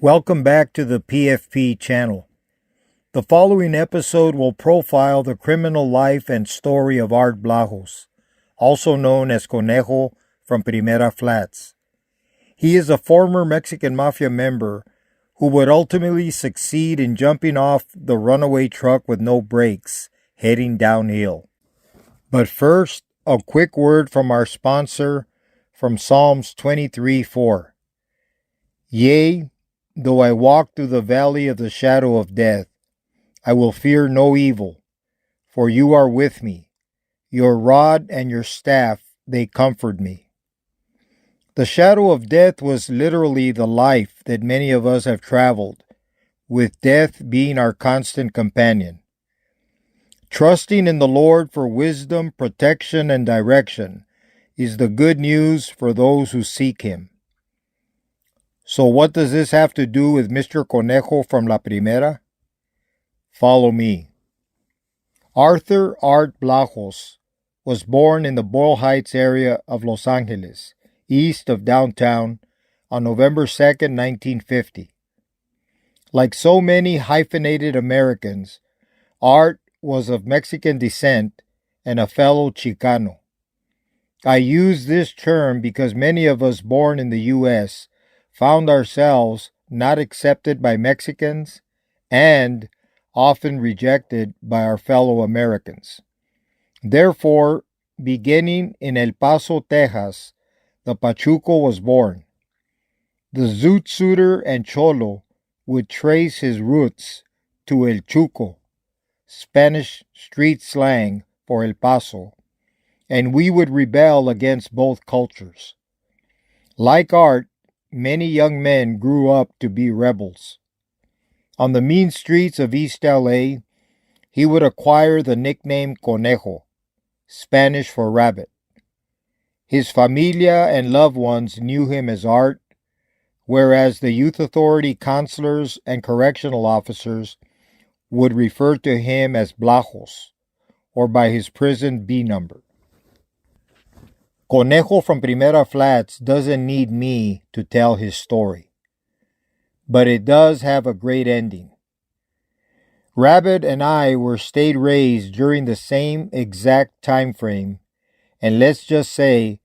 Welcome back to the PFP channel. The following episode will profile the criminal life and story of Art Blajos, also known as Conejo from Primera Flats. He is a former Mexican Mafia member who would ultimately succeed in jumping off the runaway truck with no brakes, heading downhill. But first, a quick word from our sponsor from Psalms 23:4. Yea, though I walk through the valley of the shadow of death, I will fear no evil, for you are with me. Your rod and your staff, they comfort me. The shadow of death was literally the life that many of us have traveled, with death being our constant companion. Trusting in the Lord for wisdom, protection, and direction is the good news for those who seek Him. So what does this have to do with Mr. Conejo from La Primera? Follow me. Arthur Art Blajos was born in the Boyle Heights area of Los Angeles, east of downtown, on November 2nd, 1950. Like so many hyphenated Americans, Art was of Mexican descent and a fellow Chicano. I use this term because many of us born in the U.S. found ourselves not accepted by Mexicans and often rejected by our fellow Americans. Therefore, beginning in El Paso, Texas, the Pachuco was born. The Zoot Suiter and Cholo would trace his roots to El Chuco, Spanish street slang for El Paso, and we would rebel against both cultures. Like Art, many young men grew up to be rebels. On the mean streets of East LA, he would acquire the nickname Conejo, Spanish for rabbit. His familia and loved ones knew him as Art, whereas the youth authority counselors and correctional officers would refer to him as Blajos, or by his prison B number. Conejo from Primera Flats doesn't need me to tell his story, but it does have a great ending. Rabbit and I were state raised during the same exact time frame, and let's just say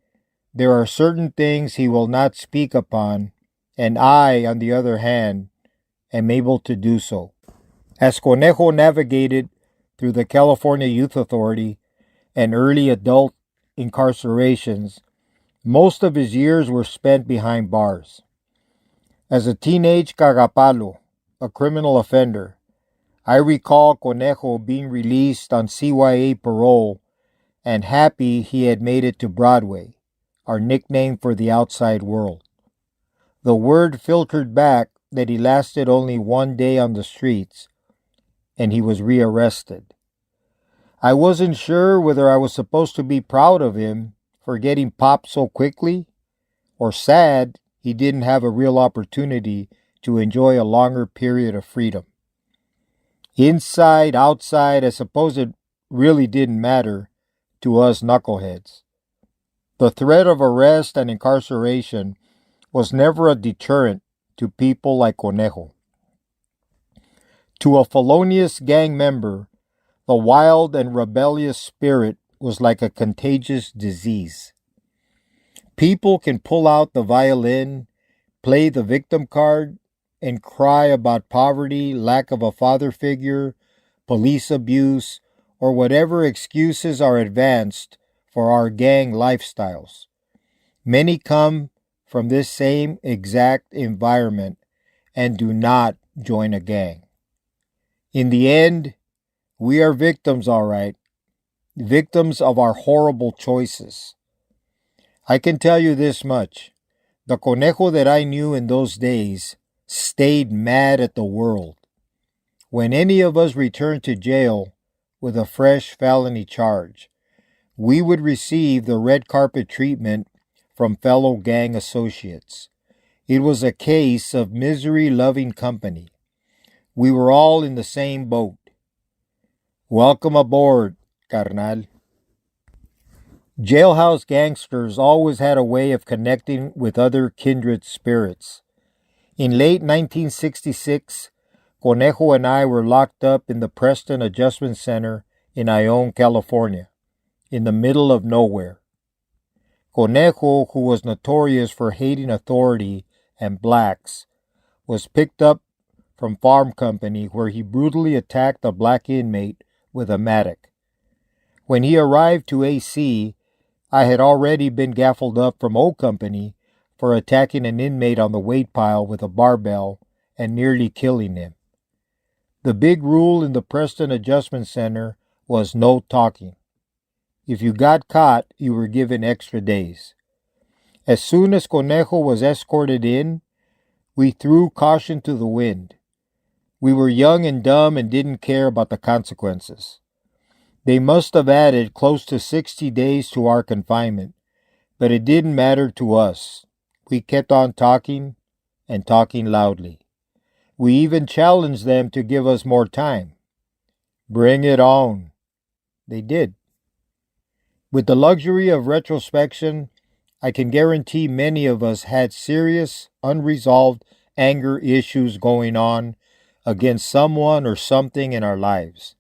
there are certain things he will not speak upon, and I, on the other hand, am able to do so. As Conejo navigated through the California Youth Authority and early adult incarcerations, most of his years were spent behind bars. As a teenage cagapalo, a criminal offender, I recall Conejo being released on CYA parole and happy he had made it to Broadway, our nickname for the outside world. The word filtered back that he lasted only one day on the streets, and he was rearrested. I wasn't sure whether I was supposed to be proud of him for getting popped so quickly, or sad he didn't have a real opportunity to enjoy a longer period of freedom. Inside, outside, I suppose it really didn't matter to us knuckleheads. The threat of arrest and incarceration was never a deterrent to people like Conejo. To a felonious gang member, the wild and rebellious spirit was like a contagious disease. People can pull out the violin, play the victim card, and cry about poverty, lack of a father figure, police abuse, or whatever excuses are advanced for our gang lifestyles. Many come from this same exact environment and do not join a gang. In the end, we are victims, all right, victims of our horrible choices. I can tell you this much. The Conejo that I knew in those days stayed mad at the world. When any of us returned to jail with a fresh felony charge, we would receive the red carpet treatment from fellow gang associates. It was a case of misery-loving company. We were all in the same boat. Welcome aboard, carnal. Jailhouse gangsters always had a way of connecting with other kindred spirits. In late 1966, Conejo and I were locked up in the Preston Adjustment Center in Ione, California, in the middle of nowhere. Conejo, who was notorious for hating authority and blacks, was picked up from farm company where he brutally attacked a black inmate with a mattock. When he arrived to AC, I had already been gaffled up from O Company for attacking an inmate on the weight pile with a barbell and nearly killing him. The big rule in the Preston Adjustment Center was no talking. If you got caught, you were given extra days. As soon as Conejo was escorted in, we threw caution to the wind. We were young and dumb and didn't care about the consequences. They must have added close to 60 days to our confinement, but it didn't matter to us. We kept on talking and talking loudly. We even challenged them to give us more time. Bring it on. They did. With the luxury of retrospection, I can guarantee many of us had serious, unresolved anger issues going on against someone or something in our lives.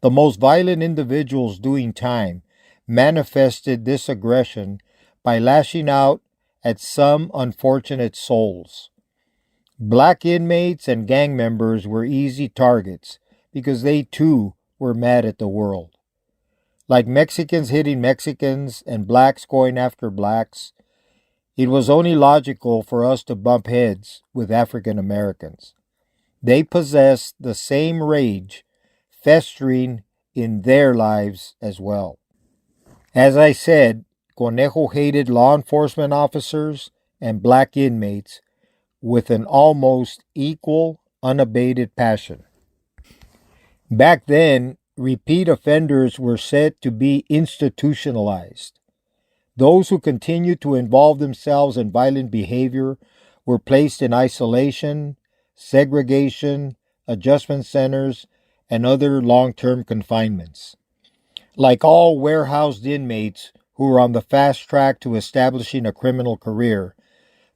The most violent individuals doing time manifested this aggression by lashing out at some unfortunate souls. Black inmates and gang members were easy targets because they too were mad at the world. Like Mexicans hitting Mexicans and blacks going after blacks, it was only logical for us to bump heads with African Americans. They possessed the same rage festering in their lives as well. As I said, Conejo hated law enforcement officers and black inmates with an almost equal, unabated passion. Back then, repeat offenders were said to be institutionalized. Those who continued to involve themselves in violent behavior were placed in isolation, segregation, adjustment centers, and other long-term confinements. Like all warehoused inmates who were on the fast track to establishing a criminal career,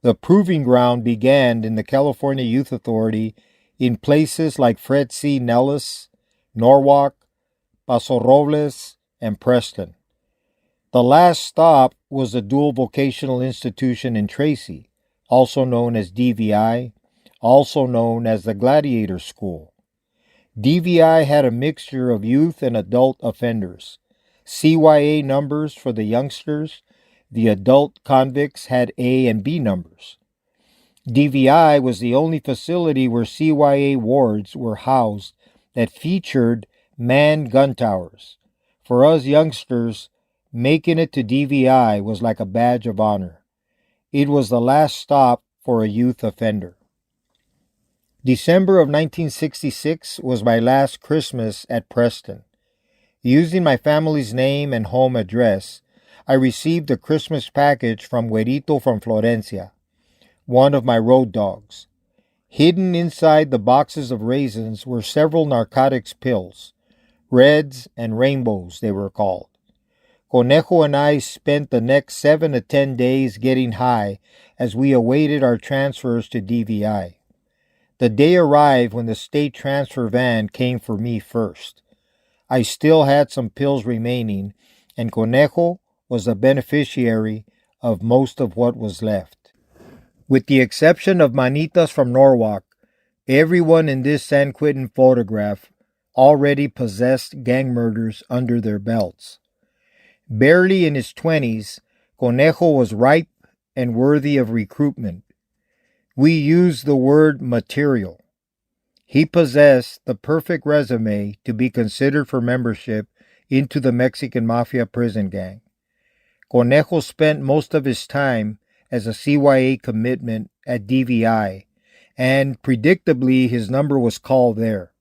the proving ground began in the California Youth Authority in places like Fred C. Nellis, Norwalk, Paso Robles, and Preston. The last stop was the Dual Vocational Institution in Tracy, also known as DVI, also known as the Gladiator School. DVI had a mixture of youth and adult offenders. CYA numbers for the youngsters, the adult convicts had A and B numbers. DVI was the only facility where CYA wards were housed that featured manned gun towers. For us youngsters, making it to DVI was like a badge of honor. It was the last stop for a youth offender. December of 1966 was my last Christmas at Preston. Using my family's name and home address, I received a Christmas package from Güerito from Florencia, one of my road dogs. Hidden inside the boxes of raisins were several narcotics pills, reds and rainbows they were called. Conejo and I spent the next 7 to 10 days getting high as we awaited our transfers to DVI. The day arrived when the state transfer van came for me first. I still had some pills remaining, and Conejo was the beneficiary of most of what was left. With the exception of Manitas from Norwalk, everyone in this San Quentin photograph already possessed gang murders under their belts. Barely in his 20s, Conejo was ripe and worthy of recruitment. We use the word material. He possessed the perfect resume to be considered for membership into the Mexican Mafia prison gang. Conejo spent most of his time as a CYA commitment at DVI, and predictably his number was called there.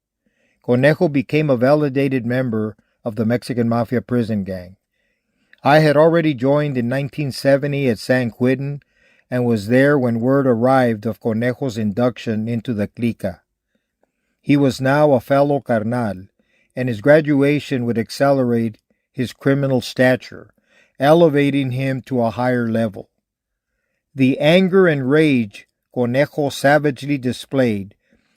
Conejo became a validated member of the Mexican Mafia prison gang. I had already joined in 1970 at San Quentin and was there when word arrived of Conejo's induction into the clica. He was now a fellow carnal, and his graduation would accelerate his criminal stature, elevating him to a higher level. The anger and rage Conejo savagely displayed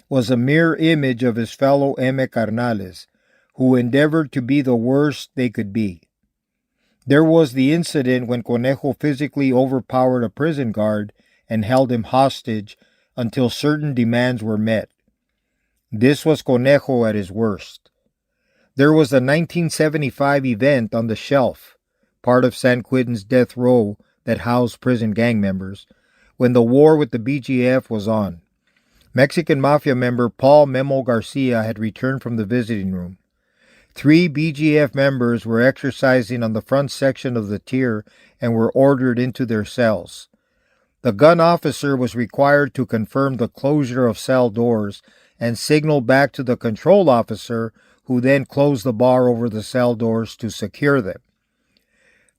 was a mere image of his fellow carnales, who endeavored to be the worst they could be. There was the incident when Conejo physically overpowered a prison guard and held him hostage until certain demands were met. This was Conejo at his worst. There was the 1975 event on the Shelf, part of San Quentin's death row that housed prison gang members, when the war with the BGF was on. Mexican Mafia member Paul Memo Garcia had returned from the visiting room. 3 BGF members were exercising on the front section of the tier and were ordered into their cells. The gun officer was required to confirm the closure of cell doors and signal back to the control officer, who then closed the bar over the cell doors to secure them.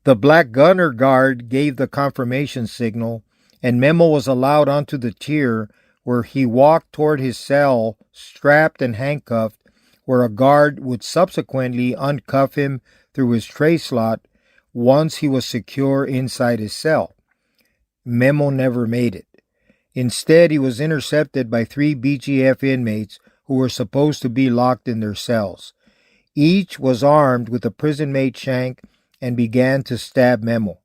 The black gunner guard gave the confirmation signal, and Memo was allowed onto the tier, where he walked toward his cell, strapped and handcuffed, where a guard would subsequently uncuff him through his tray slot once he was secure inside his cell. Memo never made it. Instead, he was intercepted by 3 BGF inmates who were supposed to be locked in their cells. Each was armed with a prison-made shank and began to stab Memo.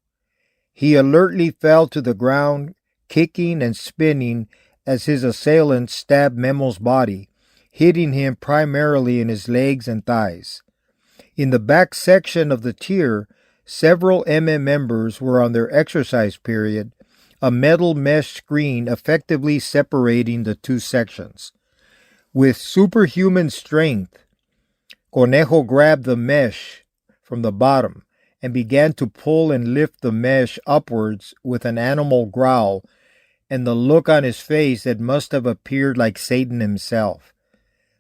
He alertly fell to the ground, kicking and spinning as his assailants stabbed Memo's body, hitting him primarily in his legs and thighs. In the back section of the tier, several members were on their exercise period, a metal mesh screen effectively separating the 2 sections. With superhuman strength, Conejo grabbed the mesh from the bottom and began to pull and lift the mesh upwards with an animal growl and the look on his face that must have appeared like Satan himself.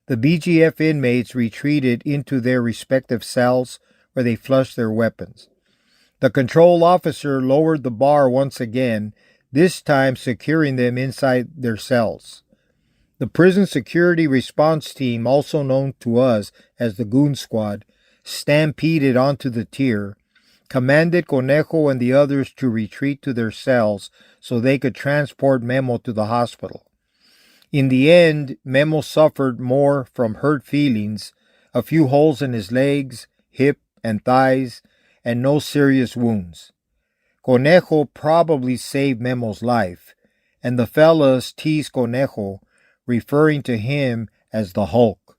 The BGF inmates retreated into their respective cells where they flushed their weapons. The control officer lowered the bar once again, this time securing them inside their cells. The prison security response team, also known to us as the Goon Squad, stampeded onto the tier, commanded Conejo and the others to retreat to their cells so they could transport Memo to the hospital. In the end, Memo suffered more from hurt feelings, a few holes in his legs, hip, and thighs, and no serious wounds. Conejo probably saved Memo's life, and the fellas teased Conejo, referring to him as the Hulk.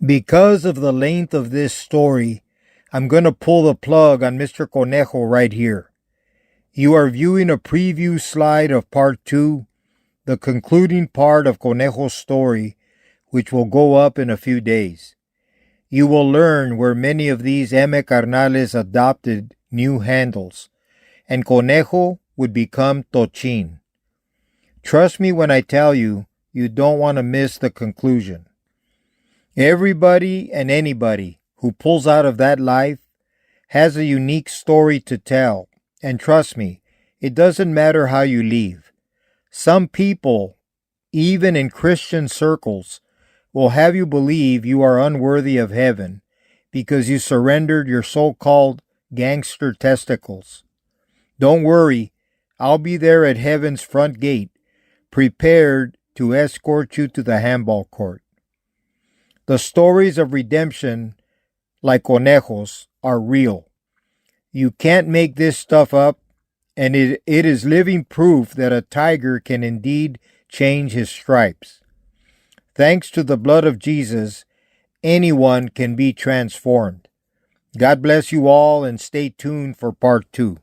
Because of the length of this story, I'm going to pull the plug on Mr. Conejo right here. You are viewing a preview slide of part 2, the concluding part of Conejo's story, which will go up in a few days. You will learn where many of these carnales adopted new handles, and Conejo would become Tochin. Trust me when I tell you, you don't want to miss the conclusion. Everybody and anybody who pulls out of that life has a unique story to tell, and trust me, it doesn't matter how you leave. Some people, even in Christian circles, will have you believe you are unworthy of heaven because you surrendered your so-called gangster testicles. Don't worry, I'll be there at heaven's front gate, prepared to escort you to the handball court. The stories of redemption, like Conejo's, are real. You can't make this stuff up, and it is living proof that a tiger can indeed change his stripes. Thanks to the blood of Jesus, anyone can be transformed. God bless you all, and stay tuned for part 2.